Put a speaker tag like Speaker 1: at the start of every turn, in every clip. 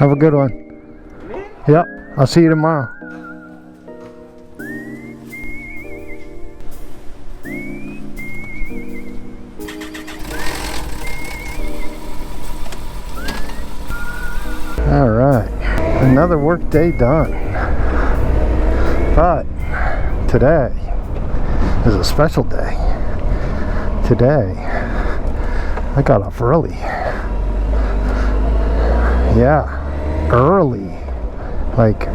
Speaker 1: Have a good one. Yep. I'll see you tomorrow. All right. Another work day done. But today is a special day. Today I got off early. Yeah, early. Like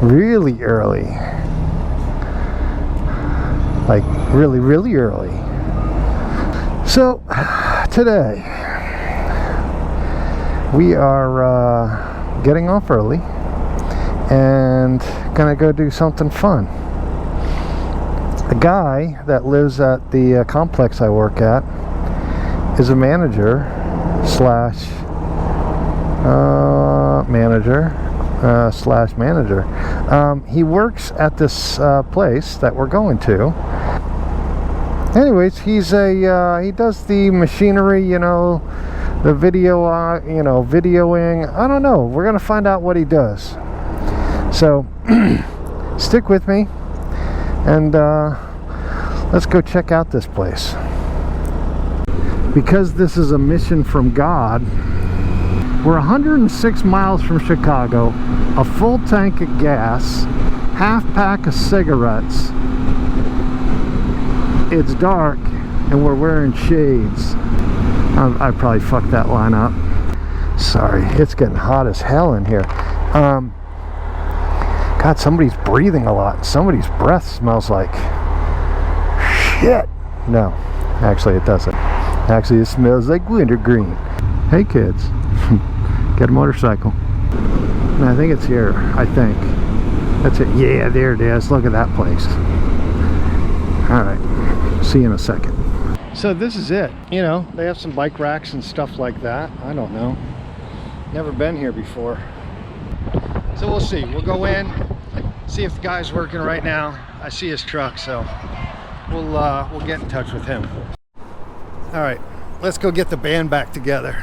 Speaker 1: really early. Like really, really early. So today we are getting off early and gonna go do something fun. A guy that lives at the complex I work at is a manager slash manager. He works at this place that we're going to. Anyways, he does the machinery, the video, videoing. I don't know. We're gonna find out what he does. So stick with me, and let's go check out this place. Because this is a mission from God, we're 106 miles from Chicago, a full tank of gas, half pack of cigarettes. It's dark, and we're wearing shades. I probably fucked that line up. Sorry, it's getting hot as hell in here. God, somebody's breathing a lot. Somebody's breath smells like shit. No, actually it doesn't. Actually, it smells like wintergreen. Hey kids, get a motorcycle. I think it's here. I think that's it. Yeah, there it is. Look at that place. All right, see you in a second. So this is it. They have some bike racks and stuff like that. I don't know. Never been here before. So we'll see. We'll go in, see if the guy's working right now. I see his truck, so we'll get in touch with him. All right, let's go get the band back together.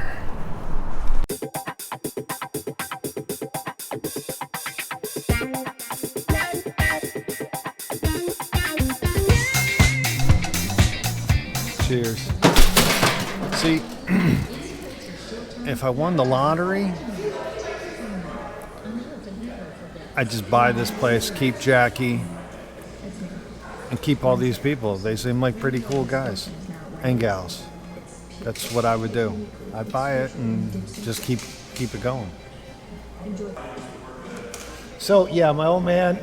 Speaker 1: Cheers. See, if I won the lottery, I'd just buy this place, keep Jackie, and keep all these people. They seem like pretty cool guys and gals. That's what I would do. I'd buy it and just keep it going. So yeah, my old man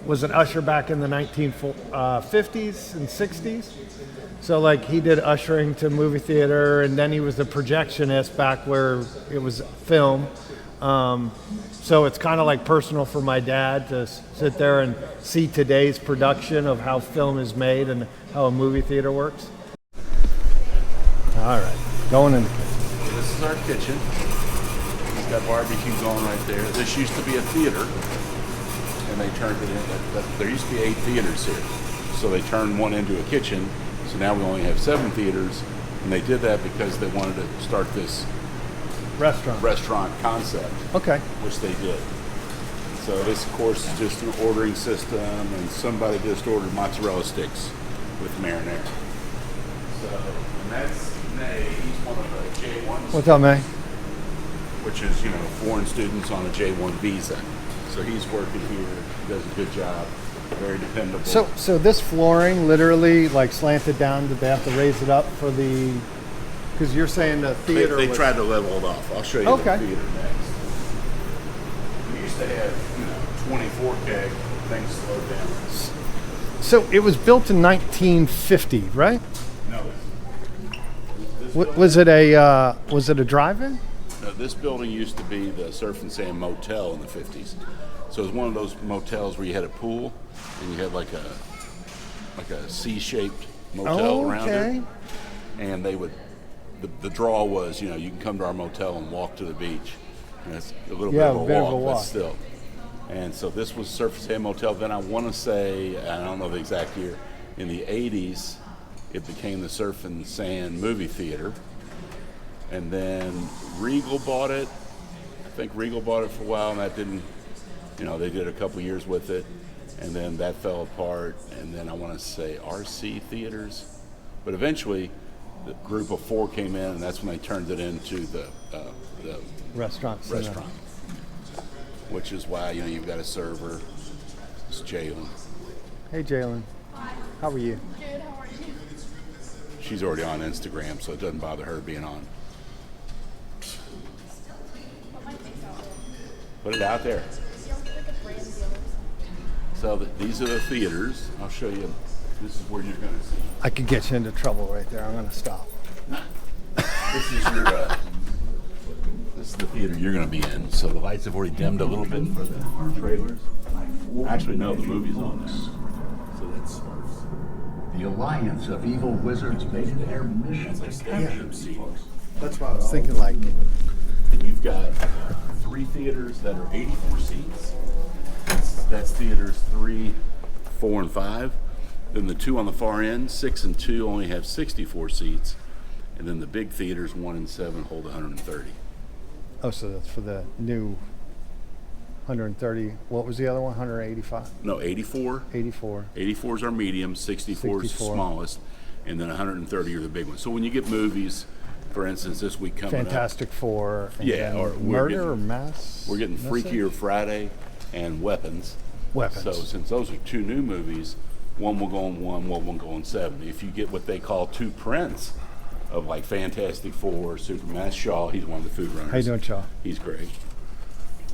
Speaker 1: was an usher back in the 1950s and 60s. So like he did ushering to movie theater, and then he was the projectionist back where it was film. So it's kind of like personal for my dad to sit there and see today's production of how film is made and how a movie theater works. All right, going in the kitchen.
Speaker 2: This is our kitchen. He's got barbecue going right there. This used to be a theater, and they turned it in. There used to be 8 theaters here, so they turned one into a kitchen. So now we only have 7 theaters, and they did that because they wanted to start this restaurant concept.
Speaker 1: Okay.
Speaker 2: Which they did. So this, of course, is just an ordering system, and somebody just ordered mozzarella sticks with marinara. So, and that's May. He's one of the J1s.
Speaker 1: What's up, May?
Speaker 2: Which is, foreign students on a J1 visa. So he's working here, does a good job, very dependable.
Speaker 1: So this flooring literally like slanted down. Did they have to raise it up for the? Because you're saying the theater.
Speaker 2: They tried to level it off. I'll show you the theater next. We used to have 24 keg. Things slowed down.
Speaker 1: So it was built in 1950, right?
Speaker 2: No.
Speaker 1: Was it a drive-in?
Speaker 2: No, this building used to be the Surf and Sand Motel in the 50s. So it was one of those motels where you had a pool and you had like a C-shaped motel around it. And they would, the draw was, you can come to our motel and walk to the beach. And it's a little bit of a walk, but still. And so this was Surf and Sand Motel. Then I want to say, I don't know the exact year, in the 80s, it became the Surf and Sand Movie Theater. And then Regal bought it, think Regal bought it for a while, and that didn't, they did a couple years with it, and then that fell apart, and then I want to say RC Theaters. But eventually, the group of 4 came in, and that's when they turned it into the
Speaker 1: Restaurant.
Speaker 2: which is why, you've got a server. It's Jalen.
Speaker 1: Hey, Jalen. How are you?
Speaker 3: Good, how are you?
Speaker 2: She's already on Instagram, so it doesn't bother her being on. Put it out there. So these are the theaters. I'll show you. This is where you're going to see.
Speaker 1: I could get you into trouble right there. I'm going to stop.
Speaker 2: This is your. This is the theater you're going to be in. So the lights have already dimmed a little bit for the trailers. Actually, no, the movie's on there. So that's.
Speaker 4: The Alliance of Evil Wizards made it their mission to capture sequels.
Speaker 1: That's what I was thinking. Like,
Speaker 2: And you've got 3 theaters that are 84 seats. That's theaters 3, 4, and 5. Then the 2 on the far end, 6 and 2, only have 64 seats. And then the big theaters 1 and 7 hold 130.
Speaker 1: oh, so that's for the new 130. What was the other one? 185?
Speaker 2: No, 84.
Speaker 1: 84.
Speaker 2: 84 is our medium, 64 is the
Speaker 1: 64.
Speaker 2: smallest, and then 130 are the big ones. So when you get movies, for instance, this week coming
Speaker 1: Fantastic Four. And
Speaker 2: Yeah,
Speaker 1: then
Speaker 2: or we're
Speaker 1: Murder
Speaker 2: getting-
Speaker 1: or Mass?
Speaker 2: we're getting
Speaker 1: Message?
Speaker 2: Freakier Friday and Weapons.
Speaker 1: Weapons.
Speaker 2: So since those are 2 new movies, one will go on 1, one will go on 7. If you get what they call 2 prints of like Fantastic Four, Superman, that's Shaw, he's one of the food runners.
Speaker 1: How you doing, Shaw?
Speaker 2: He's great.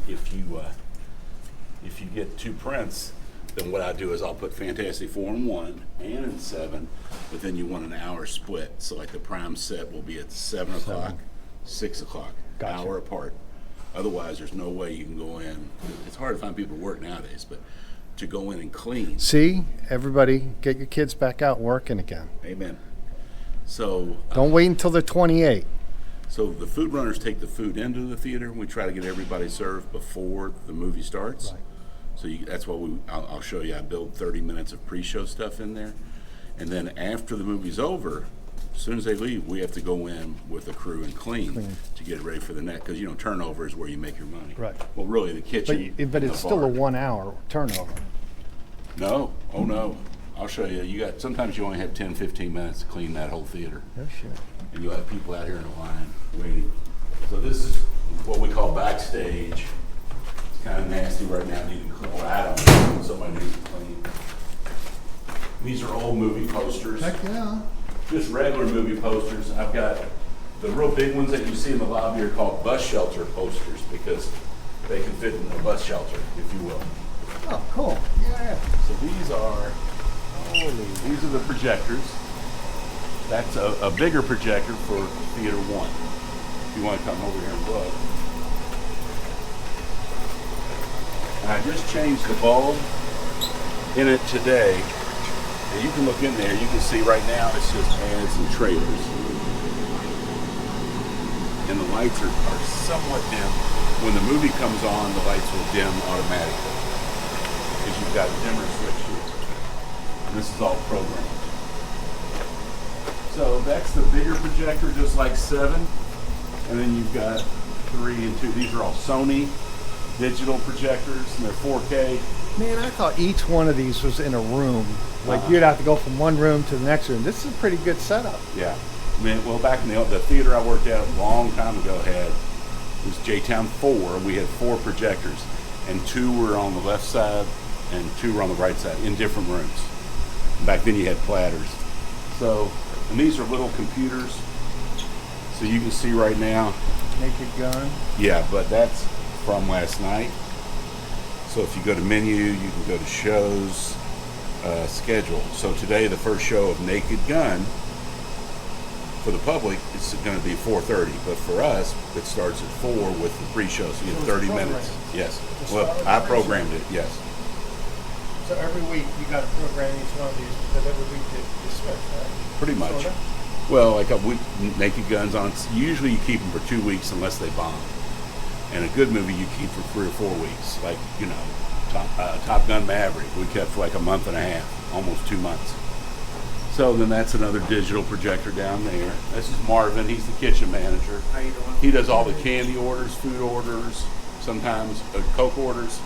Speaker 2: If you get 2 prints, then what I do is I'll put Fantastic Four in 1 and in 7, but then you want an hour split. So like the prime set will be at 7 o'clock, 6 o'clock,
Speaker 1: Gotcha.
Speaker 2: hour apart. Otherwise, there's no way you can go in. It's hard to find people to work nowadays, but to go in and clean.
Speaker 1: See, everybody, get your kids back out working again.
Speaker 2: Amen. So,
Speaker 1: Don't wait until they're 28.
Speaker 2: so the food runners take the food into the theater. We try to get everybody served before the movie starts.
Speaker 1: Right.
Speaker 2: So that's what I'll show you. I build 30 minutes of pre-show stuff in there. And then after the movie's over, as soon as they leave, we have to go in with the crew and clean. To get it ready for the next, because turnover is where you make your money.
Speaker 1: Right.
Speaker 2: Well, really, the kitchen.
Speaker 1: But
Speaker 2: and
Speaker 1: it's
Speaker 2: the
Speaker 1: still a
Speaker 2: bar.
Speaker 1: 1 hour turnover.
Speaker 2: No, oh no. I'll show you. Sometimes you only have 10, 15 minutes to clean that whole theater.
Speaker 1: No shit.
Speaker 2: And you'll have people out here in a line waiting. So this is what we call backstage. It's kind of nasty right now, needing to clean. Well, I don't know. Somebody needs to clean. These are old movie posters.
Speaker 1: Heck yeah.
Speaker 2: Just regular movie posters. I've got the real big ones that you see in the lobby are called bus shelter posters because they can fit in a bus shelter, if you will.
Speaker 1: Oh, cool. Yeah.
Speaker 2: So these are the projectors. That's a bigger projector for Theater 1. If you want to come over here and look. And I just changed the bulb in it today. And you can look in there, you can see right now it's just ads and trailers. And the lights are somewhat dim. When the movie comes on, the lights will dim automatically. Because you've got a dimmer switch here. And this is all programmed. So that's the bigger projector, just like 7. And then you've got 3 and 2. These are all Sony digital projectors, and they're 4K.
Speaker 1: Man, I thought each one of these was in a room. Like you'd have to go from one room to the next room. This is a pretty good setup.
Speaker 2: Yeah. I mean, well, back in the theater I worked at a long time ago it was J-Town 4. We had 4 projectors, and 2 were on the left side and 2 were on the right side in different rooms. Back then you had platters. So, and these are little computers. So you can see right now.
Speaker 1: Naked Gun.
Speaker 2: Yeah, but that's from last night. So if you go to menu, you can go to shows, schedule. So today the first show of Naked Gun for the public is going to be 4:30, but for us it starts at 4 with the pre-show, so you get 30 minutes. Yes. Well, I programmed it. Yes.
Speaker 1: So every week you got to program each one of these because every week you switch, right?
Speaker 2: Pretty much.
Speaker 1: Sorta?
Speaker 2: Well, like a week, Naked Guns on. Usually you keep them for 2 weeks unless they bomb. And a good movie you keep for 3 or 4 weeks, like Top Gun Maverick. We kept for like a month and a half, almost 2 months. So then that's another digital projector down there. This is Marvin. He's the kitchen manager.
Speaker 3: How you doing?
Speaker 2: He does all the candy orders, food orders, sometimes Coke orders.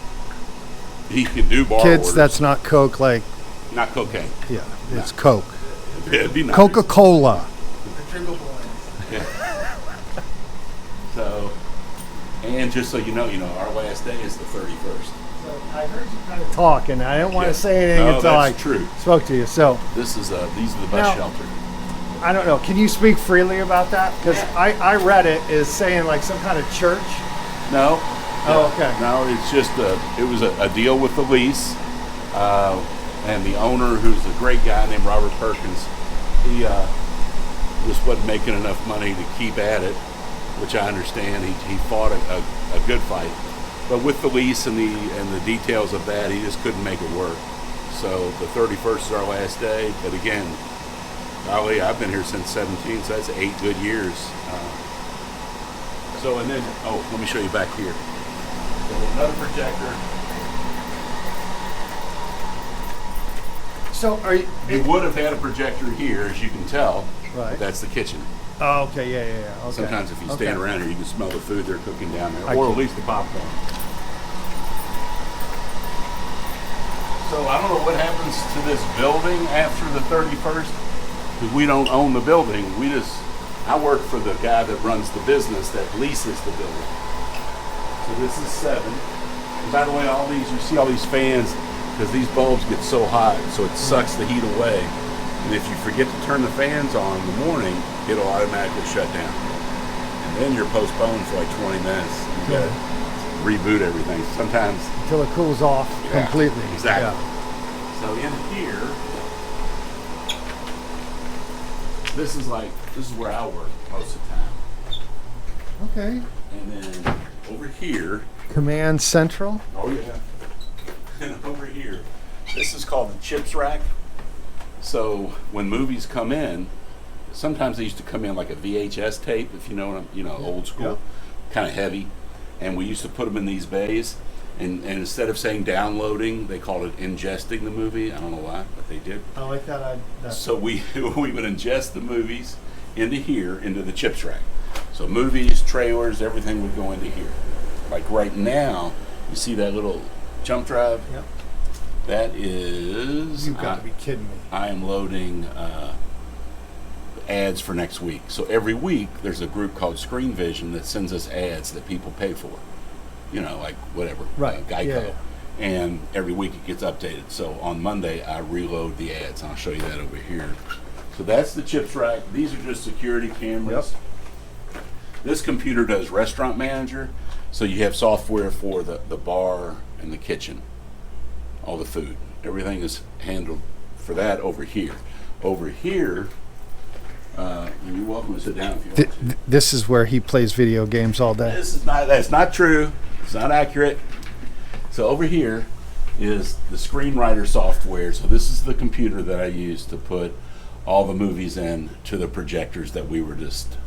Speaker 2: He can do bar
Speaker 1: Kids,
Speaker 2: orders.
Speaker 1: that's not Coke. Like,
Speaker 2: Not cocaine.
Speaker 1: yeah, it's Coke.
Speaker 2: It'd be nice.
Speaker 1: Coca-Cola.
Speaker 3: The drinkable one.
Speaker 2: So, and just so you know, our last day is the 31st.
Speaker 1: So I heard you kind of talk, and I didn't want
Speaker 2: Yeah.
Speaker 1: to say anything
Speaker 2: No,
Speaker 1: until I
Speaker 2: that's true.
Speaker 1: spoke to you. So
Speaker 2: These are the bus
Speaker 1: Now-
Speaker 2: shelter.
Speaker 1: I don't know. Can you speak freely about that? Because I read it as saying like some kind of church.
Speaker 2: No.
Speaker 1: Oh, okay.
Speaker 2: No, it's just it was a deal with the lease, and the owner, who's a great guy named Robert Perkins, he just wasn't making enough money to keep at it, which I understand. He fought a good fight, but with the lease and the details of that, he just couldn't make it work. So the 31st is our last day. But again, golly, I've been here since 17, so that's 8 good years. So and then, let me show you back here. So another projector.
Speaker 1: So are you?
Speaker 2: You would have had a projector here, as you can tell.
Speaker 1: Right.
Speaker 2: But that's the kitchen.
Speaker 1: Oh, okay. Yeah. Okay.
Speaker 2: Sometimes if you stand around here, you can smell the food they're cooking down there,
Speaker 1: I
Speaker 2: or
Speaker 1: can.
Speaker 2: at least the popcorn. So I don't know what happens to this building after the 31st, because we don't own the building. I work for the guy that runs the business that leases the building. So this is 7. And by the way, you see all these fans, because these bulbs get so hot, so it sucks the heat away. And if you forget to turn the fans on in the morning, it'll automatically shut down. And then you're postponed for like 20 minutes. You gotta reboot everything. Sometimes
Speaker 1: Until it cools off completely.
Speaker 2: Exactly.
Speaker 1: Yeah.
Speaker 2: So in here, this is where I work most of the time.
Speaker 1: Okay.
Speaker 2: And then over here,
Speaker 1: Command Central.
Speaker 2: oh yeah, and over here, this is called the chips rack. So when movies come in, sometimes they used to come in like a VHS tape, if you know what old school, kind of heavy, and we used to put them in these bays. And instead of saying downloading, they called it ingesting the movie. I don't know why, but they did.
Speaker 1: I like that.
Speaker 2: So we would ingest the movies into the chips rack. So movies, trailers, everything would go into here. Like right now, you see that little jump drive?
Speaker 1: Yep.
Speaker 2: That is...
Speaker 1: You've got to be kidding me.
Speaker 2: I am loading ads for next week. So every week, there's a group called Screen Vision that sends us ads that people pay for. Like whatever.
Speaker 1: Right.
Speaker 2: Geico.
Speaker 1: Yeah.
Speaker 2: And every week it gets updated. So on Monday, I reload the ads. And I'll show you that over here. So that's the chips rack. These are just security cameras.
Speaker 1: Yep.
Speaker 2: This computer does Restaurant Manager. So you have software for the bar and the kitchen. All the food. Everything is handled for that over here. Over here, you're welcome to sit down if you want to.
Speaker 1: This is where he plays video games all day.
Speaker 2: That's not true. It's not accurate. So over here is the screenwriter software. So this is the computer that I use to put all the movies in to the projectors that we were just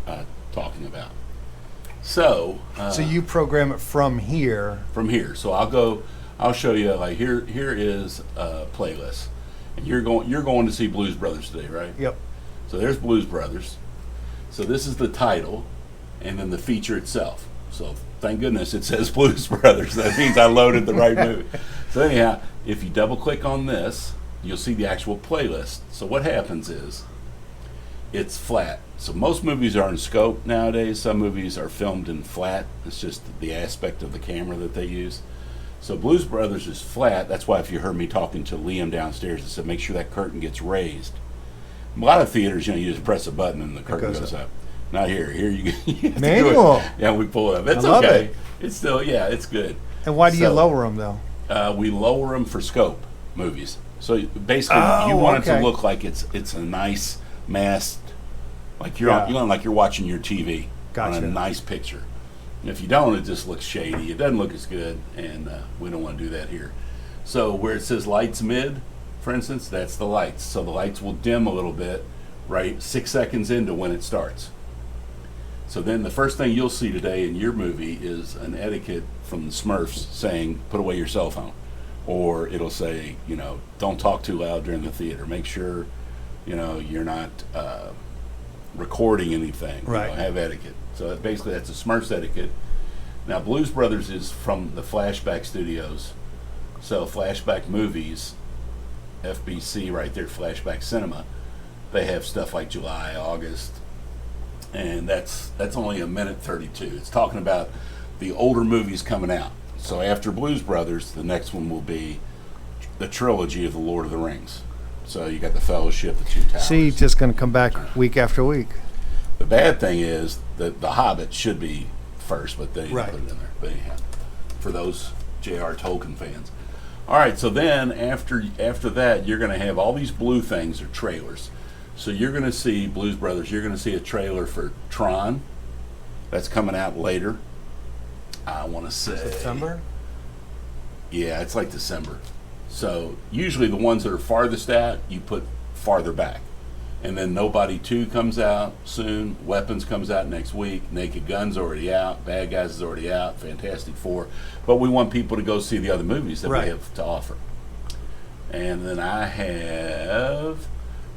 Speaker 2: talking about. So
Speaker 1: So you program it from here.
Speaker 2: from here. So I'll show you, like here is a playlist. And you're going to see Blues Brothers today, right?
Speaker 1: Yep.
Speaker 2: So there's Blues Brothers. So this is the title and then the feature itself. So thank goodness it says Blues Brothers. That means I loaded the right movie. So anyhow, if you double click on this, you'll see the actual playlist. So what happens is it's flat. So most movies are in scope nowadays. Some movies are filmed in flat. It's just the aspect of the camera that they use. So Blues Brothers is flat. That's why if you heard me talking to Liam downstairs, I said make sure that curtain gets raised. A lot of theaters, you just press a button and the curtain goes up. Not here. Here you have to do it.
Speaker 1: Manual.
Speaker 2: Yeah, we pull it up. It's
Speaker 1: I love
Speaker 2: okay.
Speaker 1: it.
Speaker 2: It's still, it's good.
Speaker 1: And why do you
Speaker 2: So,
Speaker 1: lower them though?
Speaker 2: We lower them for scope movies. So basically,
Speaker 1: Oh,
Speaker 2: you want it
Speaker 1: okay.
Speaker 2: to look like it's a nice masked, like you're
Speaker 1: Yeah.
Speaker 2: like you're watching your TV on
Speaker 1: Gotcha.
Speaker 2: a nice picture. And if you don't, it just looks shady. It doesn't look as good, and we don't want to do that here. So where it says lights mid, for instance, that's the lights. So the lights will dim a little bit, right, 6 seconds into when it starts. So then the first thing you'll see today in your movie is an etiquette from the Smurfs saying, put away your cell phone. Or it'll say, don't talk too loud during the theater. Make sure, you're not recording anything.
Speaker 1: Right.
Speaker 2: Have etiquette. So basically, that's a Smurfs etiquette. Now, Blues Brothers is from the Flashback Studios. So Flashback Movies, FBC right there, Flashback Cinema, they have stuff like July, August, and that's only 1:32. It's talking about the older movies coming out. So after Blues Brothers, the next one will be the trilogy of the Lord of the Rings. So you got the Fellowship, the Two Towers.
Speaker 1: See, just going to come back week after week.
Speaker 2: The bad thing is that the Hobbit should be first, but they didn't
Speaker 1: Right.
Speaker 2: put it in there. But anyhow, for those J.R. Tolkien fans. All right, so then after that, you're going to have all these blue things or trailers. So you're going to see Blues Brothers. You're going to see a trailer for Tron. That's coming out later. I want to say
Speaker 1: September?
Speaker 2: Yeah, it's like December. So usually the ones that are farthest out, you put farther back. And then Nobody 2 comes out soon. Weapons comes out next week. Naked Gun's already out. Bad Guys is already out. Fantastic Four. But we want people to go see the other movies that
Speaker 1: Right.
Speaker 2: we have to offer. And then I have,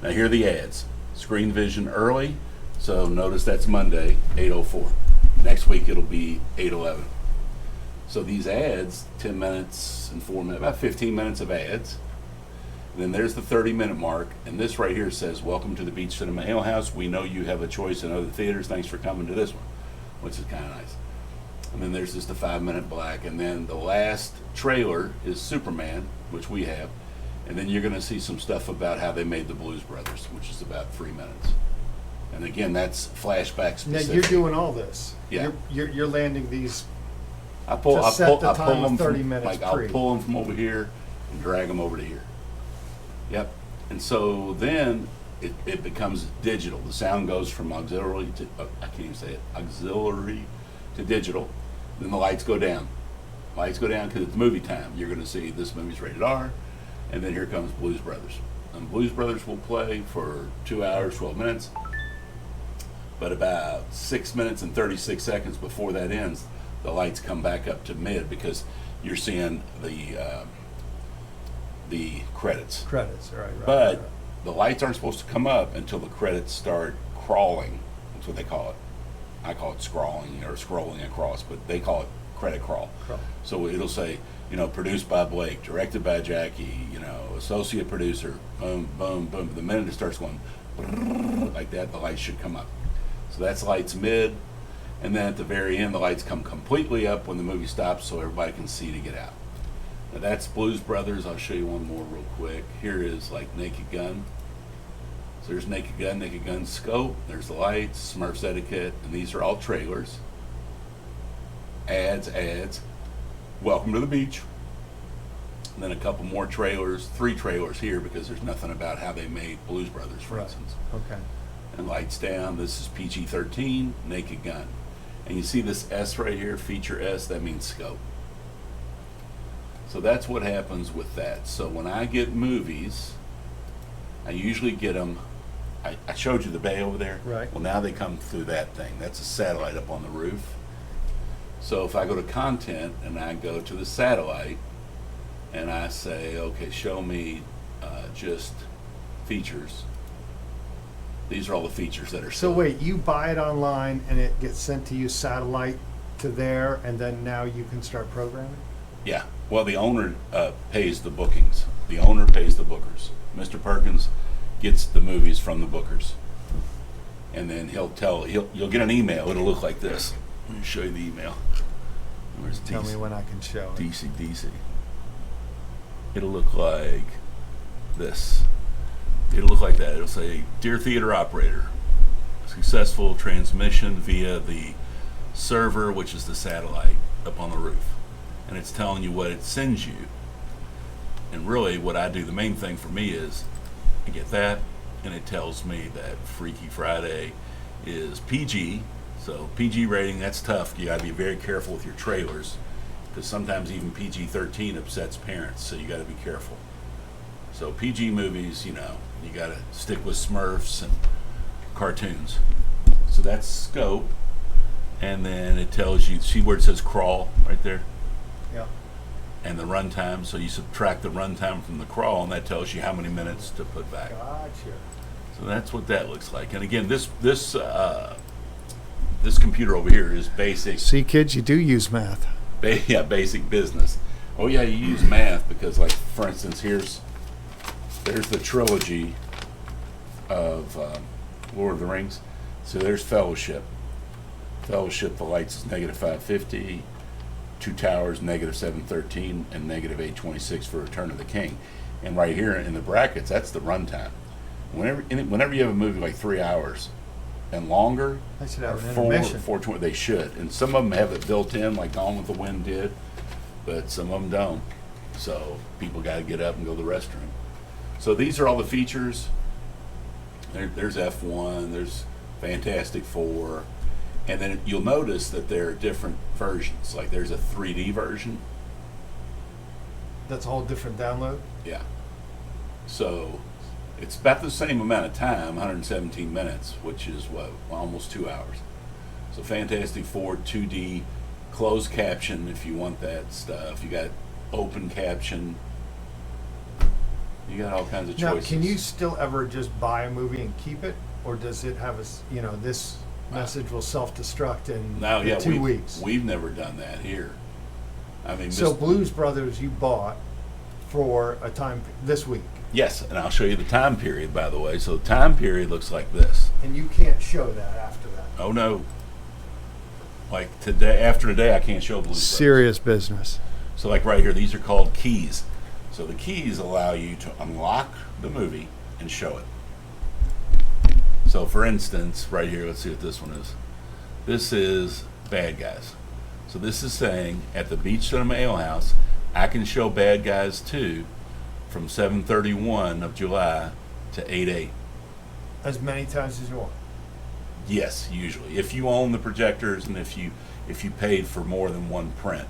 Speaker 2: now here are the ads. Screen Vision early. So notice that's Monday, 8:04. Next week it'll be 8:11. So these ads, 10 minutes and 4 minutes, about 15 minutes of ads. And then there's the 30-minute mark, and this right here says, "Welcome to the Beach Cinema Ale House. We know you have a choice in other theaters. Thanks for coming to this one," which is kind of nice. And then there's just a 5-minute black, and then the last trailer is Superman, which we have. And then you're going to see some stuff about how they made the Blues Brothers, which is about 3 minutes. And again, that's flashback
Speaker 1: Now,
Speaker 2: specific.
Speaker 1: you're doing all this.
Speaker 2: Yeah.
Speaker 1: You're landing these.
Speaker 2: I pull
Speaker 1: to set the
Speaker 2: I
Speaker 1: time
Speaker 2: pull
Speaker 1: of
Speaker 2: them
Speaker 1: 30
Speaker 2: from,
Speaker 1: minutes
Speaker 2: like I'll
Speaker 1: pre.
Speaker 2: pull them from over here and drag them over to here. Yep. And so then it becomes digital. The sound goes from auxiliary to I can't even say it, auxiliary to digital. Then the lights go down. Lights go down because it's movie time. You're going to see this movie's rated R, and then here comes Blues Brothers. And Blues Brothers will play for 2 hours, 12 minutes. But about 6 minutes and 36 seconds before that ends, the lights come back up to mid because you're seeing the credits.
Speaker 1: Credits, right.
Speaker 2: But the lights aren't supposed to come up until the credits start crawling. That's what they call it. I call it scrawling or scrolling across, but they call it credit crawl. So it'll say, produced by Blake, directed by Jackie, associate producer, boom, boom, boom. The minute it starts going like that, the lights should come up. So that's lights mid, and then at the very end, the lights come completely up when the movie stops so everybody can see to get out. Now that's Blues Brothers. I'll show you one more real quick. Here is like Naked Gun. So there's Naked Gun scope, there's the lights, Smurfs etiquette, and these are all trailers. Ads. Welcome to the beach. And then a couple more trailers, 3 trailers here because there's nothing about how they made Blues Brothers, for instance.
Speaker 1: Okay.
Speaker 2: And lights down. This is PG-13, Naked Gun. And you see this S right here, feature S, that means scope. So that's what happens with that. So when I get movies, I usually get them, I showed you the bay over there.
Speaker 1: Right.
Speaker 2: Well, now they come through that thing. That's a satellite up on the roof. So if I go to content and I go to the satellite and I say, okay, show me just features. These are all the features that are
Speaker 1: So wait, you buy it online and it gets sent to you satellite to there, and then now you can start programming?
Speaker 2: Yeah. Well, the owner pays the bookings. The owner pays the bookers. Mr. Perkins gets the movies from the bookers. And then you'll get an email. It'll look like this. Let me show you the email. Where's
Speaker 1: Tell me when I can show it.
Speaker 2: DC. It'll look like this. It'll look like that. It'll say, "Dear theater operator, successful transmission via the server, which is the satellite up on the roof." And it's telling you what it sends you. And really what I do, the main thing for me is I get that, and it tells me that Freaky Friday is PG. So PG rating, that's tough. You gotta be very careful with your trailers because sometimes even PG-13 upsets parents, so you gotta be careful. So PG movies, you gotta stick with Smurfs and cartoons. So that's scope. And then it tells you, see where it says crawl right there?
Speaker 1: Yeah.
Speaker 2: And the runtime, so you subtract the runtime from the crawl, and that tells you how many minutes to put back.
Speaker 1: Gotcha.
Speaker 2: So that's what that looks like. And again, this computer over here is basic.
Speaker 1: See, kids, you do use math.
Speaker 2: Yeah, basic business. Oh yeah, you use math because, like, for instance, there's the trilogy of Lord of the Rings. So there's Fellowship. Fellowship, the lights is -550. Two Towers, -713, and -826 for Return of the King. And right here in the brackets, that's the runtime. Whenever you have a movie like 3 hours and longer,
Speaker 1: They should have
Speaker 2: or
Speaker 1: an
Speaker 2: 4,
Speaker 1: intermission.
Speaker 2: 420, they should. And some of them have it built in, like Gone with the Wind did, but some of them don't. So people got to get up and go to the restroom. So these are all the features. There's F1, there's Fantastic Four, and then you'll notice that there are different versions. Like there's a 3D version.
Speaker 1: That's a whole different download.
Speaker 2: Yeah. So it's about the same amount of time, 117 minutes, which is what, almost 2 hours. So Fantastic Four 2D, closed caption if you want that stuff. You got open caption. You got all kinds of
Speaker 5: Now,
Speaker 2: choices.
Speaker 5: can you still ever just buy a movie and keep it, or does it have this message will self-destruct in
Speaker 2: Now, yeah,
Speaker 5: 2 weeks?
Speaker 2: We've never done that here. I mean,
Speaker 5: So Blues Brothers, you bought for a time this week,
Speaker 2: yes, and I'll show you the time period, by the way. So the time period looks like this.
Speaker 5: and you can't show that after that.
Speaker 2: Oh no. Like today, after today, I can't show Blues Brothers.
Speaker 1: Serious business.
Speaker 2: So like right here, these are called keys. So the keys allow you to unlock the movie and show it. So for instance, right here, let's see what this one is. This is Bad Guys. So this is saying at the Beach Cinema Ale House, I can show Bad Guys 2 from 7/31 of July to 8/8.
Speaker 5: As many times as you want.
Speaker 2: Yes, usually. If you own the projectors and if you paid for more than one print.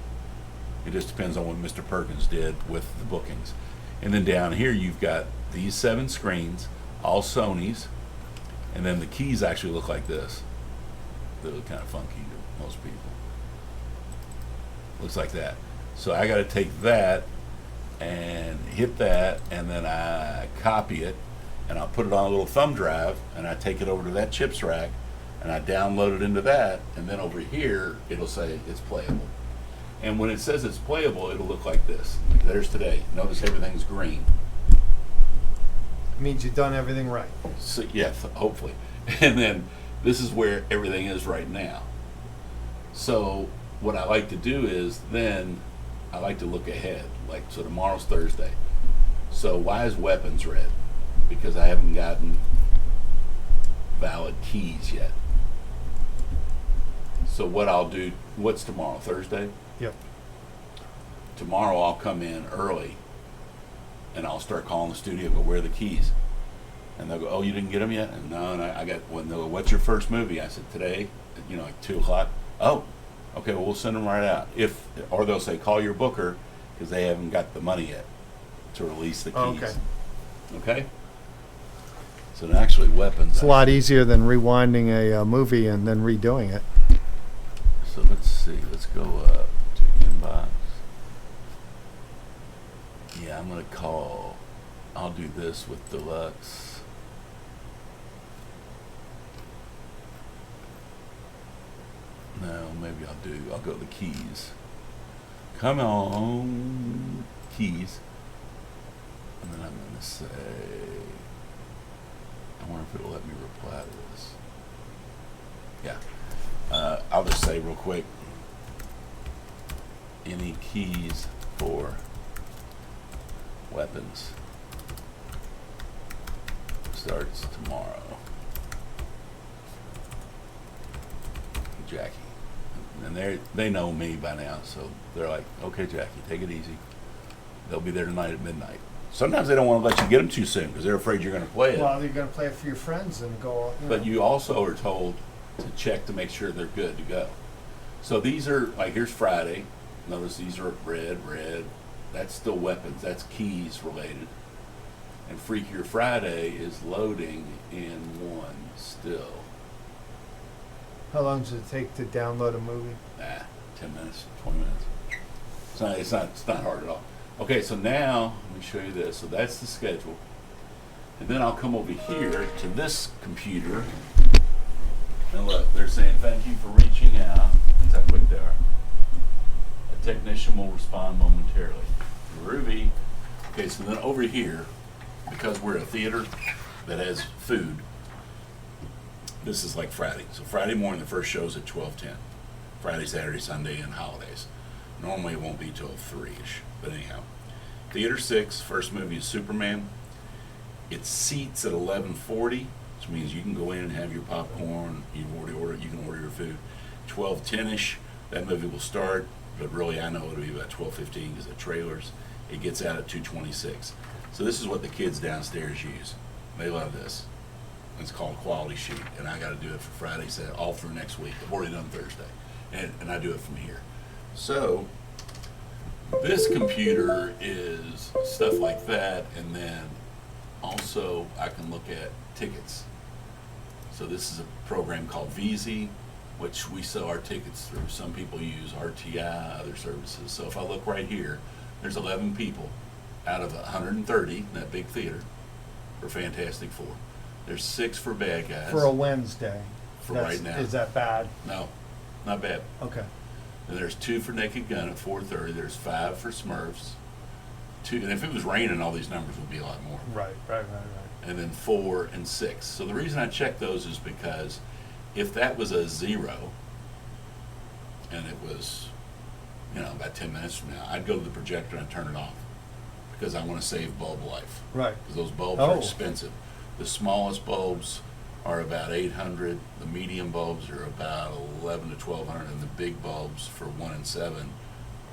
Speaker 2: It just depends on what Mr. Perkins did with the bookings. And then down here you've got these 7 screens, all Sony's, and then the keys actually look like this. They look kind of funky to most people. Looks like that. So I got to take that and hit that, and then I copy it, and I'll put it on a little thumb drive, and I take it over to that chips rack, and I download it into that, and then over here it'll say it's playable. And when it says it's playable, it'll look like this. Like there's today. Notice everything's green.
Speaker 5: It means you've done everything right.
Speaker 2: So, yeah, hopefully. And then this is where everything is right now. So what I like to do is then I like to look ahead. Like, so tomorrow's Thursday. So why is weapons red? Because I haven't gotten valid keys yet. So what I'll do, what's tomorrow, Thursday?
Speaker 5: Yep.
Speaker 2: Tomorrow I'll come in early and I'll start calling the studio and go, where are the keys? And they'll go, oh, you didn't get them yet? And no, and I got, well, they'll go, what's your first movie? I said, today, like 2 o'clock. Oh, okay, well, we'll send them right out. Or they'll say, call your booker because they haven't got the money yet to release the keys.
Speaker 5: Okay.
Speaker 2: Okay? So then actually weapons.
Speaker 1: It's a lot easier than rewinding a movie and then redoing it.
Speaker 2: So let's see. Let's go to inbox. Yeah, I'm going to call. I'll do this with Deluxe. No, maybe I'll go to the keys. Come on, keys. And then I'm going to say, I wonder if it'll let me reply to this. Yeah. I'll just say real quick, any keys for weapons starts tomorrow. Jackie. And they know me by now, so they're like, okay, Jackie, take it easy. They'll be there tonight at midnight. Sometimes they don't want to let you get them too soon because they're afraid you're going to play it.
Speaker 5: Well, you're going to play it for your friends and go.
Speaker 2: But you also are told to check to make sure they're good to go. So these are, like, here's Friday. Notice these are red. That's still weapons. That's keys related. And Freakier Friday is loading in 1 still.
Speaker 5: How long does it take to download a movie?
Speaker 2: 10 minutes, 20 minutes. It's not hard at all. Okay, so now let me show you this. So that's the schedule. And then I'll come over here to this computer. And look, they're saying thank you for reaching out. That's how quick they are. A technician will respond momentarily. Ruby. Okay, so then over here, because we're a theater that has food, this is like Friday. So Friday morning, the first show's at 12:10. Friday, Saturday, Sunday, and holidays. Normally it won't be till 3-ish. But anyhow, Theater 6, first movie is Superman. It seats at 11:40, which means you can go in and have your popcorn. You've already ordered. You can order your food. 12:10-ish, that movie will start. But really, I know it'll be about 12:15 because of trailers. It gets out at 2:26. So this is what the kids downstairs use. They love this. It's called Quality Sheet, and I got to do it for Friday, Saturday, all through next week. I've already done Thursday, and I do it from here. So this computer is stuff like that, and then also I can look at tickets. So this is a program called VZ, which we sell our tickets through. Some people use RTI, other services. So if I look right here, there's 11 people out of 130 in that big theater for Fantastic Four. There's 6 for Bad Guys.
Speaker 5: For a Wednesday.
Speaker 2: For right now.
Speaker 5: Is that bad?
Speaker 2: No, not bad.
Speaker 5: Okay.
Speaker 2: And there's 2 for Naked Gun at 4:30. There's 5 for Smurfs. 2, and if it was raining, all these numbers would be a lot more.
Speaker 5: Right.
Speaker 2: And then 4 and 6. So the reason I check those is because if that was a 0 and it was, about 10 minutes from now, I'd go to the projector and turn it off because I want to save bulb life.
Speaker 5: Right.
Speaker 2: Because those bulbs
Speaker 5: Oh.
Speaker 2: are expensive. The smallest bulbs are about 800. The medium bulbs are about 11 to 1200, and the big bulbs for 1 and 7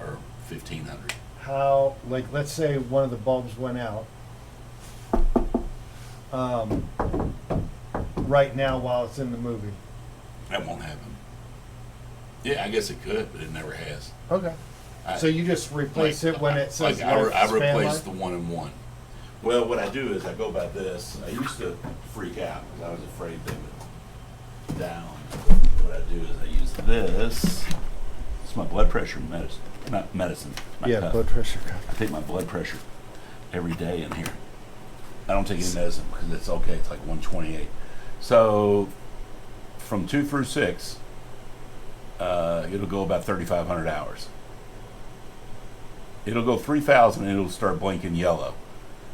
Speaker 2: are 1500.
Speaker 5: How, let's say one of the bulbs went out. Right now while it's in the movie.
Speaker 2: That won't happen. Yeah, I guess it could, but it never has.
Speaker 5: Okay. So you just replace it when it says
Speaker 2: I
Speaker 5: span
Speaker 2: replace
Speaker 5: life?
Speaker 2: the 1 and 1. Well, what I do is I go by this. I used to freak out because I was afraid they would down. What I do is I use this. It's my blood pressure medicine. Not medicine. My
Speaker 5: Yeah,
Speaker 2: cuff.
Speaker 5: blood pressure cuff.
Speaker 2: I take my blood pressure every day in here. I don't take any medicine because it's okay. It's like 128. So from 2 through 6, it'll go about 3,500 hours. It'll go 3,000 and it'll start blinking yellow.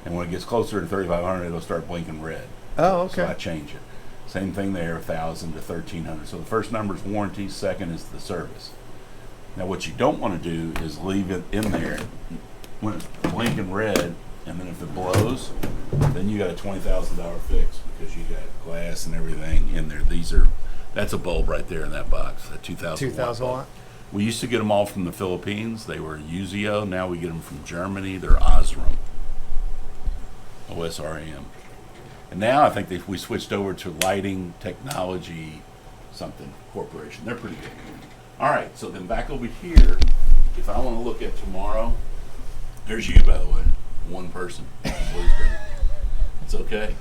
Speaker 2: And when it gets closer to 3,500, it'll start blinking red.
Speaker 5: Oh,
Speaker 2: So I
Speaker 5: okay.
Speaker 2: change it. Same thing there, 1,000 to 1,300. So the first number is warranty, second is the service. Now what you don't want to do is leave it in there when it's blinking red, and then if it blows, then you got a $20,000 fix because you got glass and everything in there. That's a bulb right there in that box, a 2,000
Speaker 5: 2,000
Speaker 2: bulb.
Speaker 5: watt?
Speaker 2: We used to get them all from the Philippines. They were Uzio. Now we get them from Germany. They're Osram. OSRAM. And now I think we switched over to Lighting Technology something corporation. They're pretty good. All right, so then back over here, if I want to look at tomorrow, there's you, by the way. One person. It's okay.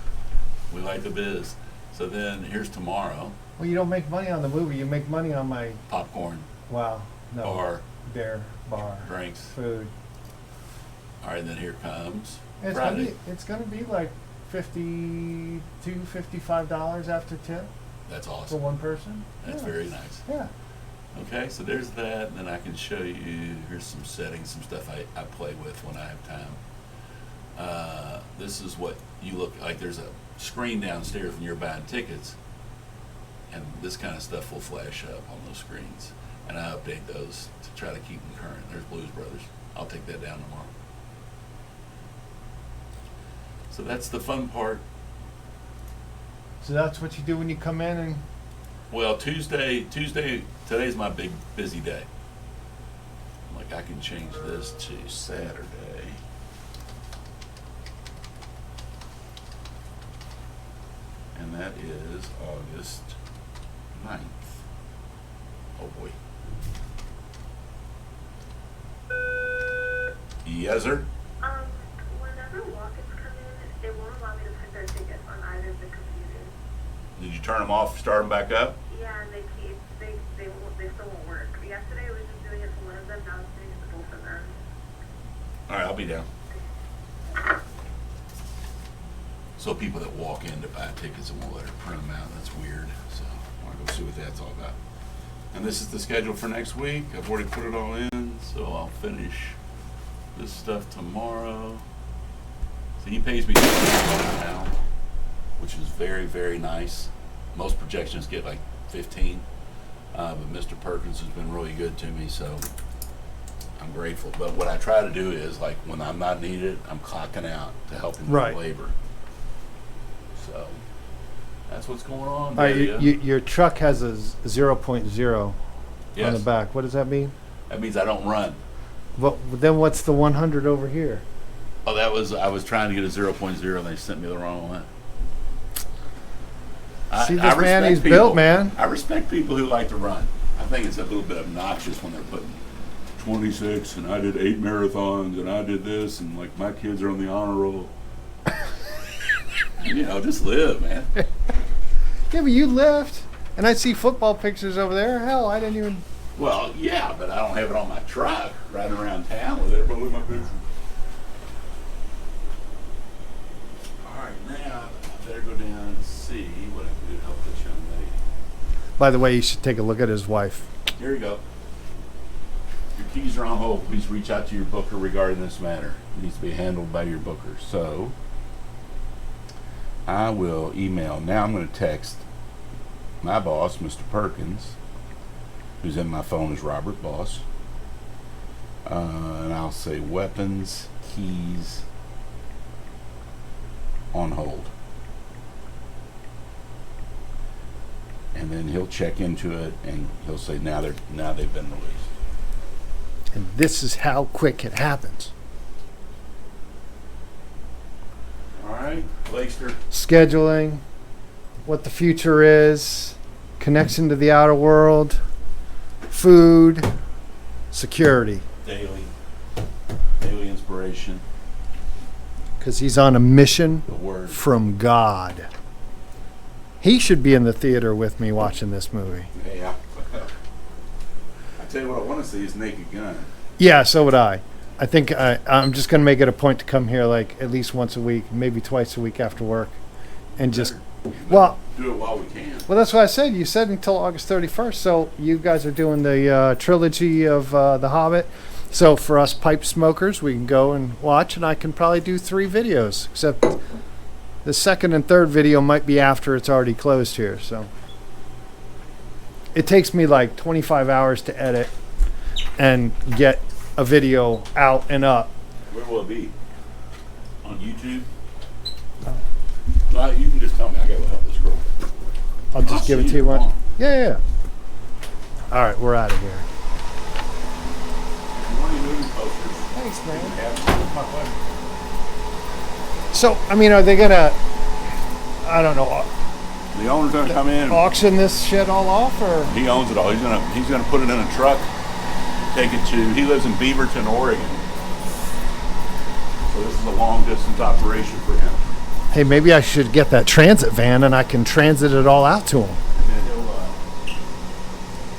Speaker 2: We like the biz. So then here's tomorrow.
Speaker 5: Well, you don't make money on the movie. You make money on my,
Speaker 2: Popcorn,
Speaker 5: wow, no.
Speaker 2: bar,
Speaker 5: Bar.
Speaker 2: drinks.
Speaker 5: Food.
Speaker 2: All right, and then here comes
Speaker 5: It's
Speaker 2: Friday.
Speaker 5: gonna be like $52, $55 after tip
Speaker 2: That's
Speaker 5: for
Speaker 2: awesome.
Speaker 5: one person.
Speaker 2: That's
Speaker 5: Yeah.
Speaker 2: very nice.
Speaker 5: Yeah.
Speaker 2: Okay, so there's that, and then I can show you, here's some settings, some stuff I play with when I have time. This is what you look like. There's a screen downstairs when you're buying tickets, and this kind of stuff will flash up on those screens. And I update those to try to keep them current. There's Blues Brothers. I'll take that down tomorrow. So that's the fun part.
Speaker 5: So that's what you do when you come in and,
Speaker 2: Well, Tuesday, today's my big busy day. Like I can change this to Saturday. And that is August 9th. Oh boy. Yes, sir?
Speaker 6: Whenever walk-ins come in, it won't allow me to put their ticket on either of the computers.
Speaker 2: Did you turn them off, start them back up?
Speaker 6: Yeah, and they still won't work. Yesterday I was just doing it for one of them, now it's doing it for both of them.
Speaker 2: All right, I'll be down. So people that walk in to buy tickets and won't let her print them out, that's weird. So I want to go see what that's all about. And this is the schedule for next week. I've already put it all in, so I'll finish this stuff tomorrow. So he pays me $15 now, which is very, very nice. Most projections get like 15, but Mr. Perkins has been really good to me, so I'm grateful. But what I try to do is, like, when I'm not needed, I'm clocking out to help him
Speaker 5: Right.
Speaker 2: with labor. So that's what's going on.
Speaker 5: All right, your truck has a 0.0
Speaker 2: Yes.
Speaker 5: on the back. What does that mean?
Speaker 2: That means I don't run.
Speaker 5: Well, then what's the 100 over here?
Speaker 2: Oh, I was trying to get a 0.0 and they sent me the wrong one.
Speaker 5: See this
Speaker 2: respect
Speaker 5: man, he's
Speaker 2: people.
Speaker 5: built, man.
Speaker 2: I respect people who like to run. I think it's a little bit obnoxious when they're putting 26 and I did 8 marathons and I did this and like my kids are on the honor roll. You know, just live, man.
Speaker 5: Yeah, but you lift, and I see football pictures over there. Hell, I didn't even.
Speaker 2: Well, yeah, but I don't have it on my truck riding around town with it. But look at my picture. All right, now I better go down and see what I can do to help this young lady.
Speaker 5: By the way, you should take a look at his wife.
Speaker 2: Here you go. Your keys are on hold. Please reach out to your booker regarding this matter. It needs to be handled by your booker. So I will email. Now I'm going to text my boss, Mr. Perkins, who's in my phone as Robert Boss. And I'll say weapons, keys on hold. And then he'll check into it and he'll say now they've been released.
Speaker 5: And this is how quick it happens.
Speaker 2: All right, Blakester.
Speaker 5: Scheduling, what the future is, connection to the outer world, food, security.
Speaker 2: Daily inspiration.
Speaker 5: Because he's on a mission
Speaker 2: The word.
Speaker 5: from God. He should be in the theater with me watching this movie.
Speaker 2: Yeah. I tell you what I want to see is Naked Gun.
Speaker 5: Yeah, so would I. I think I'm just going to make it a point to come here like at least once a week, maybe twice a week after work. And just, well,
Speaker 2: Do it while we can.
Speaker 5: well, that's what I said. You said until August 31st. So you guys are doing the trilogy of The Hobbit. So for us pipe smokers, we can go and watch, and I can probably do 3 videos, except the second and third video might be after it's already closed here. So it takes me like 25 hours to edit and get a video out and up.
Speaker 2: Where will it be? On YouTube? No, you can just tell me. I got to help this girl.
Speaker 5: I'll just give it
Speaker 2: see
Speaker 5: to you
Speaker 2: you
Speaker 5: one.
Speaker 2: tomorrow.
Speaker 5: Yeah. All right, we're out of here.
Speaker 2: One of your movie posters.
Speaker 5: Thanks, man.
Speaker 2: Yeah, my pleasure.
Speaker 5: So, I mean, are they gonna, I don't know,
Speaker 2: The owner's going to come in.
Speaker 5: auction this shit all off, or?
Speaker 2: He owns it all. He's gonna put it in a truck, take it to. He lives in Beaverton, Oregon. So this is a long distance operation for him.
Speaker 5: Hey, maybe I should get that transit van and I can transit it all out to him.
Speaker 2: And then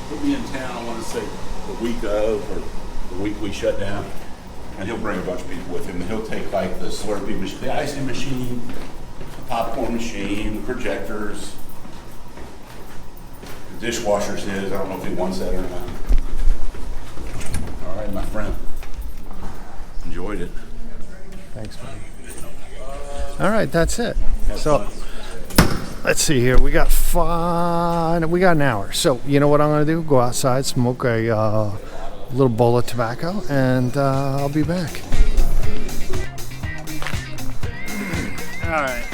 Speaker 2: he'll be in town. I want to say the week of or the week we shut down, and he'll bring a bunch of people with him. And he'll take like the Slurpee machine, the icing machine, the popcorn machine, the projectors. The dishwasher's his. I don't know if he wants that or not. All right, my friend. Enjoyed it.
Speaker 5: Thanks, man. All right, that's it. So, let's see here. We got an hour. So, you know what I'm going to do? Go outside, smoke a little bowl of tobacco, and I'll be back. All right.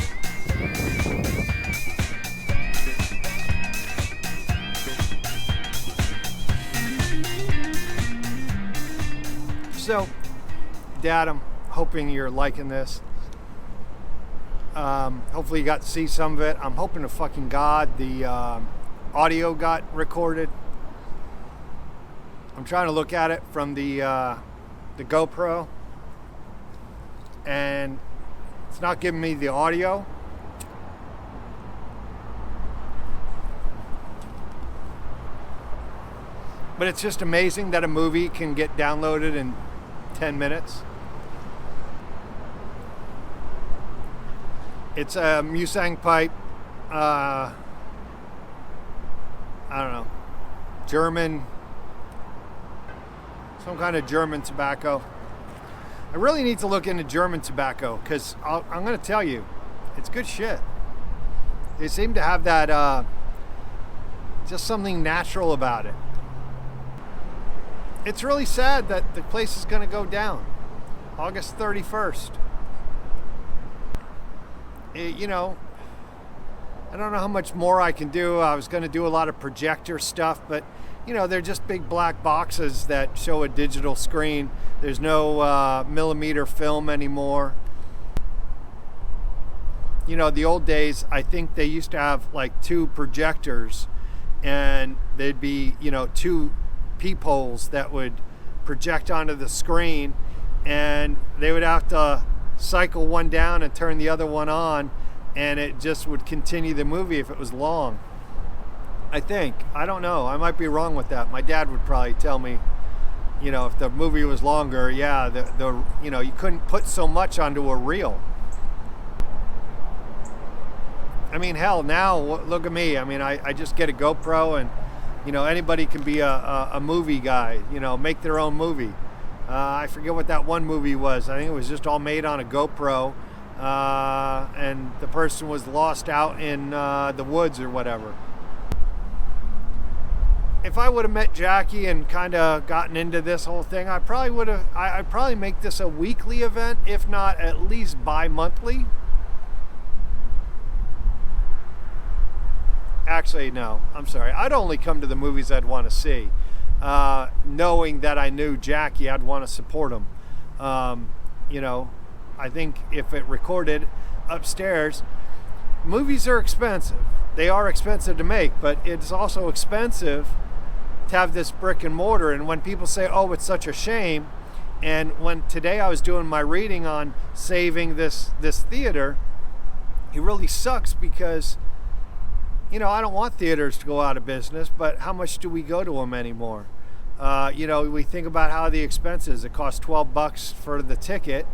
Speaker 5: So, Dad, I'm hoping you're liking this. Hopefully you got to see some of it. I'm hoping to fucking God the audio got recorded. I'm trying to look at it from the GoPro, and it's not giving me the audio. But it's just amazing that a movie can get downloaded in 10 minutes. It's a Musang pipe. I don't know. German. Some kind of German tobacco. I really need to look into German tobacco because I'm going to tell you, it's good shit. They seem to have that, just something natural about it. It's really sad that the place is going to go down August 31st. You know, I don't know how much more I can do. I was going to do a lot of projector stuff, but you know, they're just big black boxes that show a digital screen. There's no millimeter film anymore. You know, the old days, I think they used to have like 2 projectors, and they'd be, you know, 2 peepholes that would project onto the screen, and they would have to cycle one down and turn the other one on, and it just would continue the movie if it was long. I think. I don't know. I might be wrong with that. My dad would probably tell me, you know, if the movie was longer, yeah, the you know, you couldn't put so much onto a reel. I mean, hell, now look at me. I mean, I just get a GoPro, and you know, anybody can be a movie guy, you know, make their own movie. I forget what that one movie was. I think it was just all made on a GoPro, and the person was lost out in the woods or whatever. If I would have met Jackie and kind of gotten into this whole thing, I probably would have. I'd probably make this a weekly event, if not at least bi-monthly. Actually, no. I'm sorry. I'd only come to the movies I'd want to see, knowing that I knew Jackie. I'd want to support him. You know, I think if it recorded upstairs, movies are expensive. They are expensive to make, but it's also expensive to have this brick and mortar. And when people say, oh, it's such a shame, and when today I was doing my reading on saving this theater, it really sucks because, you know, I don't want theaters to go out of business, but how much do we go to them anymore? You know, we think about how the expenses, it costs $12 for the ticket.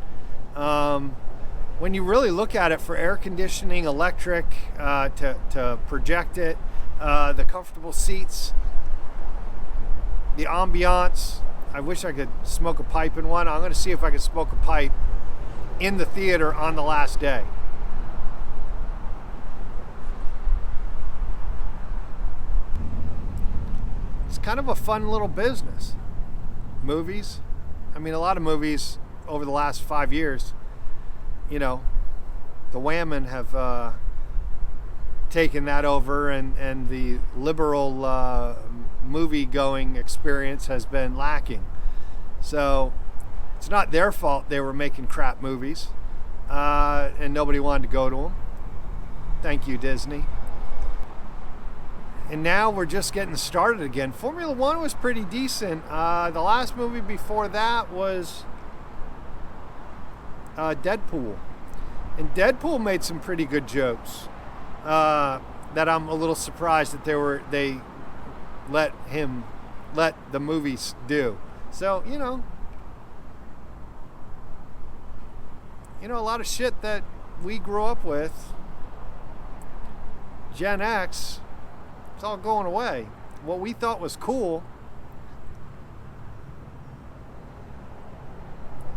Speaker 5: When you really look at it, for air conditioning, electric, to project it, the comfortable seats, the ambiance. I wish I could smoke a pipe in one. I'm going to see if I can smoke a pipe in the theater on the last day. It's kind of a fun little business. Movies. I mean, a lot of movies over the last 5 years, you know, the Whammon have taken that over, and the liberal movie-going experience has been lacking. So it's not their fault they were making crap movies, and nobody wanted to go to them. Thank you, Disney. And now we're just getting started again. Formula One was pretty decent. The last movie before that was Deadpool. And Deadpool made some pretty good jokes that I'm a little surprised that they let the movies do. So, you know, a lot of shit that we grew up with, Gen X, it's all going away. What we thought was cool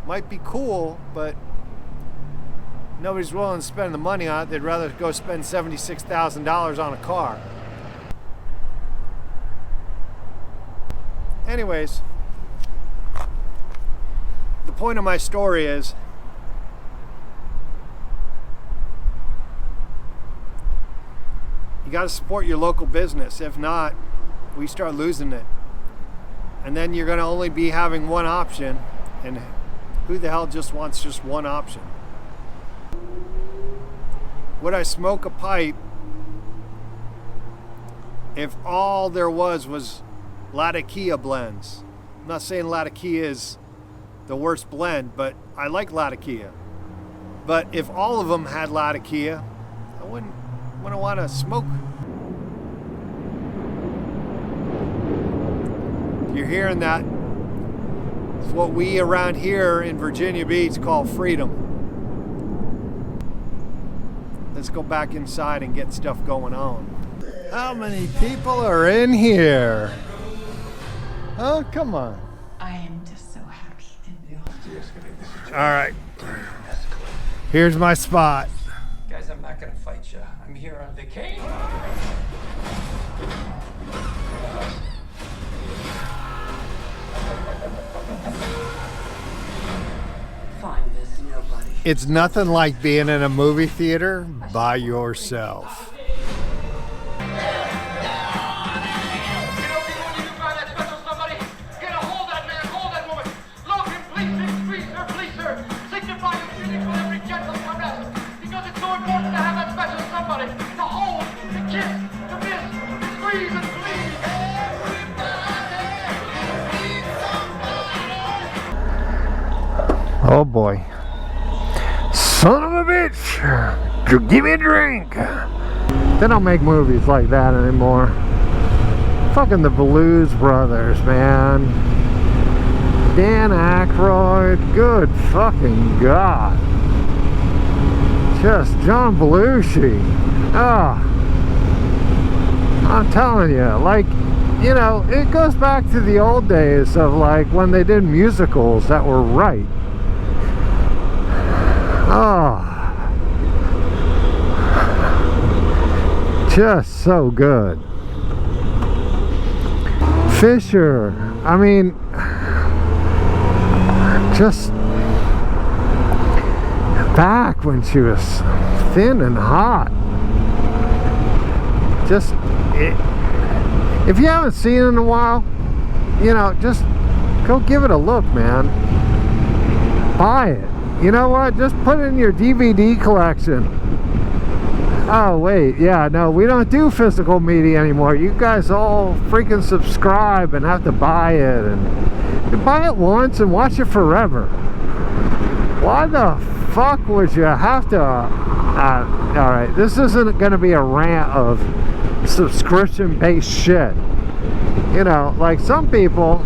Speaker 5: might be cool, but nobody's willing to spend the money on it. They'd rather go spend $76,000 on a car. Anyways, the point of my story is, you got to support your local business. If not, we start losing it. And then you're going to only be having one option. And who the hell just wants just one option? Would I smoke a pipe if all there was Latakia blends? I'm not saying Latakia is the worst blend, but I like Latakia. But if all of them had Latakia, I wouldn't want to smoke. You're hearing that? It's what we around here in Virginia Beach call freedom. let's go back inside and get stuff going on. How many people are in here? Oh, come on.
Speaker 7: I am just so happy to
Speaker 5: All right. Here's my spot.
Speaker 3: Guys, I'm not gonna fight you. I'm here on vacation.
Speaker 7: find this nobody.
Speaker 5: It's nothing like being in a movie theater by yourself. Oh boy. Son of a bitch! Give me a drink! They don't make movies like that anymore. Fucking the Blues Brothers, man. Dan Aykroyd, good fucking God. Just John Belushi. Ah. I'm telling you, like, you know, it goes back to the old days of like when they did musicals that were right. Oh, just so good. Fisher, I mean, just back when she was thin and hot. Just, if you haven't seen it in a while, you know, just go give it a look, man. Buy it. You know what? Just put it in your DVD collection. Oh, wait. Yeah, no, we don't do physical media anymore. You guys all freaking subscribe and have to buy it. And you buy it once and watch it forever. Why the fuck would you have to... Alright, this isn't going to be a rant of subscription-based shit. You know, like some people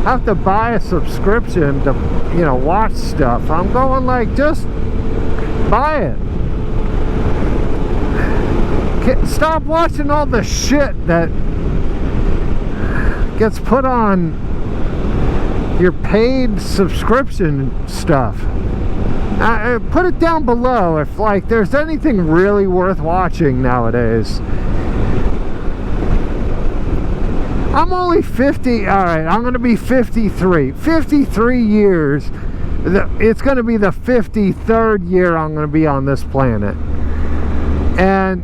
Speaker 5: have to buy a subscription to, you know, watch stuff. I'm going like, just buy it. Stop watching all the shit that gets put on your paid subscription stuff. Put it down below if like there's anything really worth watching nowadays. I'm only 50, alright, I'm going to be 53. 53 years, it's going to be the 53rd year I'm going to be on this planet. And,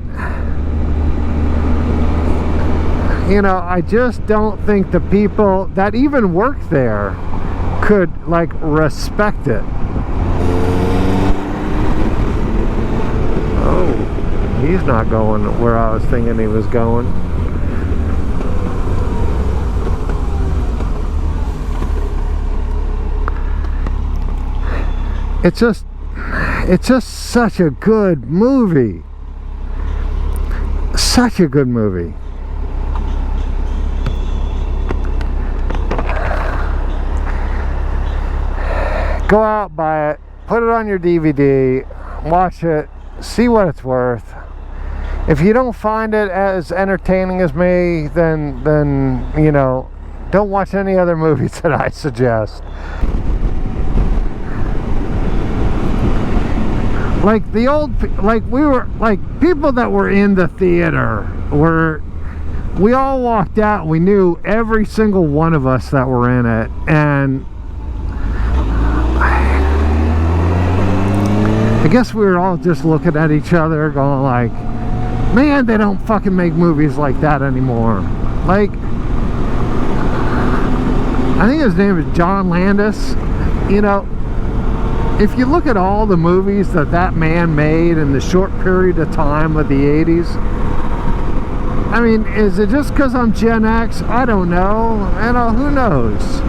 Speaker 5: you know, I just don't think the people that even work there could, like, respect it. Oh, he's not going where I was thinking he was going. It's just such a good movie. Such a good movie. Go out, buy it, put it on your DVD, watch it, see what it's worth. If you don't find it as entertaining as me, then you know, don't watch any other movies that I suggest. Like the old, like we were, like people that were in the theater we all walked out, we knew every single one of us that were in it, and I guess we were all just looking at each other going like, man, they don't fucking make movies like that anymore. Like, I think his name is John Landis, you know. If you look at all the movies that man made in the short period of time of the 80s, I mean, is it just because I'm Gen X? I don't know. You know, who knows?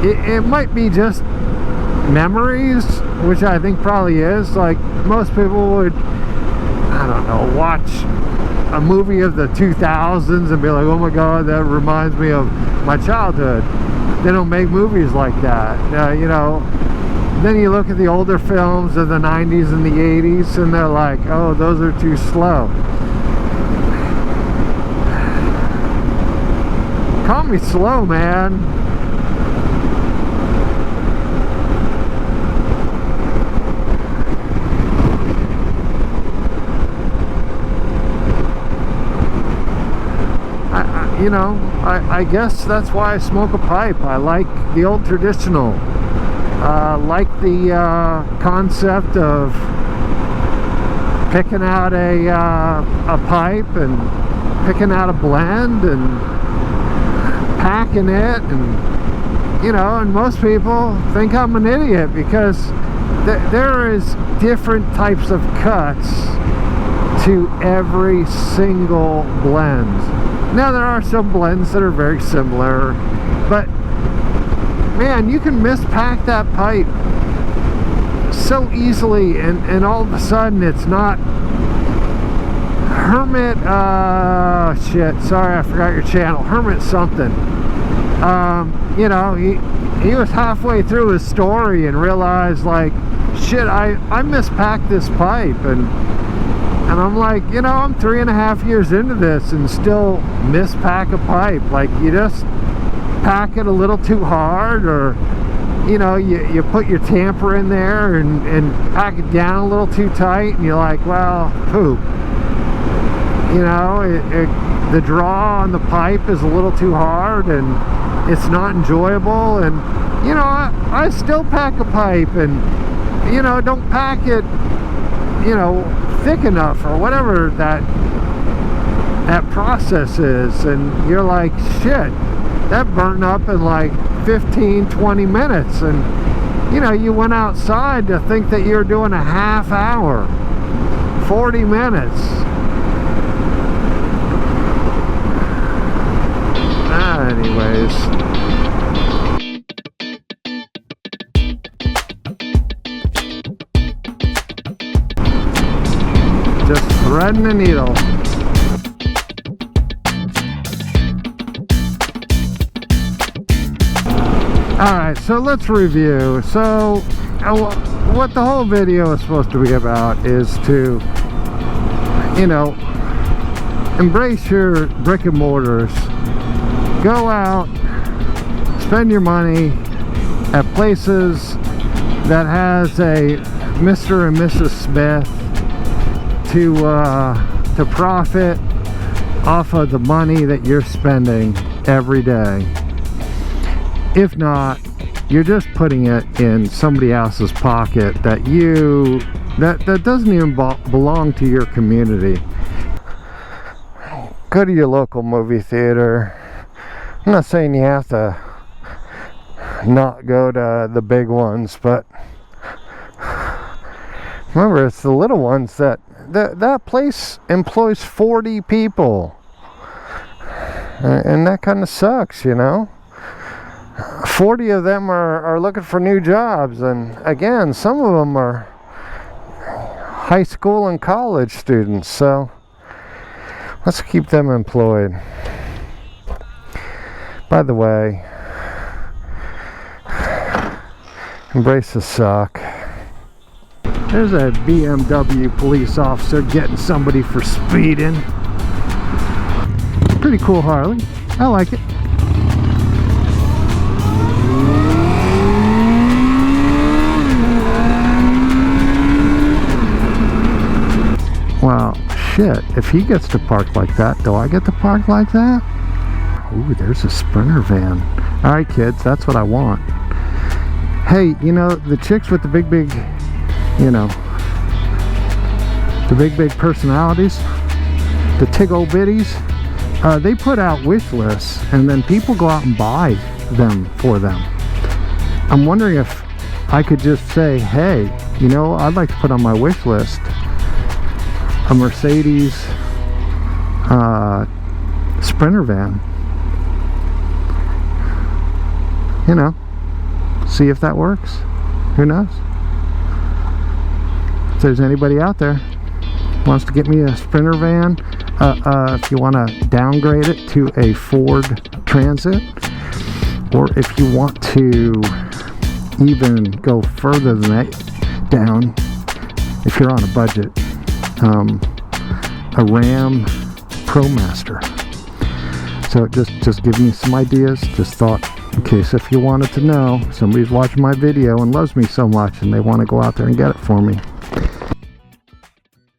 Speaker 5: It might be just memories, which I think probably is. Like, most people would, I don't know, watch a movie of the 2000s and be like, oh my God, that reminds me of my childhood. They don't make movies like that. You know,
Speaker 1: then you look at the older films of the 90s and the 80s, and they're like, oh, those are too slow. Call me slow, man. You know, I guess that's why I smoke a pipe. I like the old traditional. Like the concept of picking out a pipe and picking out a blend and packing it, and you know, and most people think I'm an idiot because there is different types of cuts to every single blend. Now there are some blends that are very similar, but man, you can mispack that pipe so easily, and all of a sudden it's not Hermit, shit, sorry, I forgot your channel, Hermit something. You know, he was halfway through his story and realized, like, shit, I mispacked this pipe, and I'm like, you know, I'm 3.5 years into this and still mispack a pipe. Like, you just pack it a little too hard, or you know, you put your tamper in there and pack it down a little too tight, and you're like, well, poop. You know, the draw on the pipe is a little too hard and it's not enjoyable. And you know, I still pack a pipe, and you know, don't pack it, you know, thick enough or whatever that process is, and you're like, shit, that burned up in like 15-20 minutes, and you know, you went outside to think that you're doing a half hour, 40 minutes. Anyways, just threading the needle. Alright, so let's review. So, what the whole video is supposed to be about is to, you know, embrace your brick and mortars. Go out, spend your money at places that has a Mr. and Mrs. Smith to profit off of the money that you're spending every day. If not, you're just putting it in somebody else's pocket that doesn't even belong to your community. Go to your local movie theater. I'm not saying you have to not go to the big ones, but remember, it's the little ones that place employs 40 people, and that kind of sucks, you know. 40 of them are looking for new jobs, and again, some of them are high school and college students, so let's keep them employed. By the way, embrace the suck. There's a BMW police officer getting somebody for speeding. Pretty cool Harley. I like it. Well, shit, if he gets to park like that, do I get to park like that? Ooh, there's a Sprinter van. Alright, kids, that's what I want. Hey, you know, the chicks with the big, you know, the big personalities, the tig-old bitties, they put out wish lists, and then people go out and buy them for them. I'm wondering if I could just say, hey, you know, I'd like to put on my wish list a Mercedes Sprinter van. You know, see if that works. Who knows? If there's anybody out there who wants to get me a Sprinter van, if you want to downgrade it to a Ford Transit, or if you want to even go further than that down, if you're on a budget, a Ram ProMaster. So just giving you some ideas. Just thought, in case if you wanted to know, somebody's watching my video and loves me so much and they want to go out there and get it for me.